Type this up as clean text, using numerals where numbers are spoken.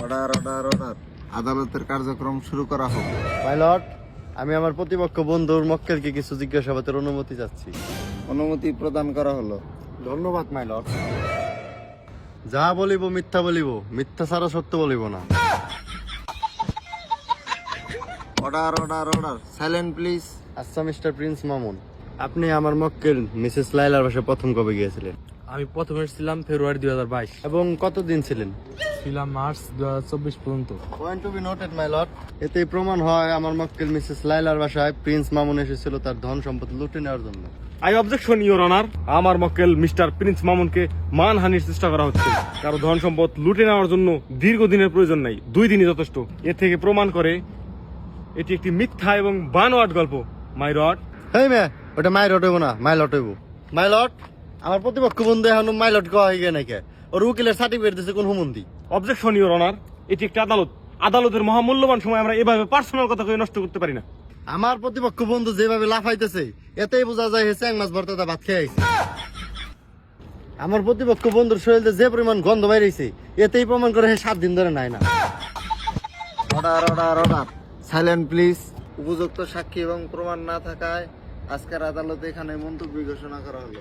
Order order order আদালতের কার্যক্রম শুরু করা হোক। মাই লর্ড, আমি আমার প্রতিপক্ষ বন্ধুর মক্কেলকে কিছু জিজ্ঞাসাবাদের অনুমতি চাচ্ছি। অনুমতি প্রদান করা হলো। ধন্যবাদ মাই লর্ড। যা বলিব মিথ্যা বলিব, মিথ্যা ছাড়া সত্য বলিব না। Order order order silent please. আচ্ছা মিস্টার প্রিন্স মামুন, আপনি আমার মক্কেল মিসেস লাইলার বাসায় প্রথম কবে গিয়েছিলেন আমি প্রথম এসেছিলাম ফেব্রুয়ারি 2022, এবং কতদিন ছিলেন? ছিলাম মার্চ 2024 পর্যন্ত। Point to be noted my lord. এতেই প্রমাণ হয় আমার মক্কেল মিসেস লাইলার বাসায় প্রিন্স মামুন এসেছিল তার ধন সম্পদ লুটে নেওয়ার জন্য। আই অবজেকশন ইওর অনার, আমার মক্কেল মিস্টার প্রিন্স মামুনকে মানহানির চেষ্টা করা হচ্ছে। কারো ধন সম্পদ লুটে নেওয়ার জন্য দীর্ঘদিনের প্রয়োজন নাই, 2 দিনই যথেষ্ট। এর থেকে প্রমাণ করে এটি একটি মিথ্যা এবং বানোয়াট গল্প। মাই লর্ড, হেই মে, ওটা মাই লট হইব না, মাই লট হইব। মাই লট, আমার প্রতিপক্ষ বন্ধু এখন মাই লট কওয়া হয়ে গিয়ে নাকি? ওর উকিলের সার্টিফিকেট দিছে কোন হুমন্দি? অবজেকশন ইওর অনার, এটি একটি আদালত। আদালতের মহামূল্যবান সময় আমরা এভাবে পার্সোনাল কথা কয়ে নষ্ট করতে পারি না। আমার প্রতিপক্ষ বন্ধু যেভাবে লাফাইতেছে এতেই বোঝা যায় হেসে এক মাস ভর্তা ভাত খেয়ে আইছে। আমার প্রতিপক্ষ বন্ধুর শরীরে যে পরিমাণ গন্ধ বাইরেছে এতেই প্রমাণ করে 7 দিন ধরে নাই না। Order order order silent please. উপযুক্ত সাক্ষী এবং প্রমাণ না থাকায় আজকের আদালতে এখানে মন্তব্য ঘোষণা করা হলো।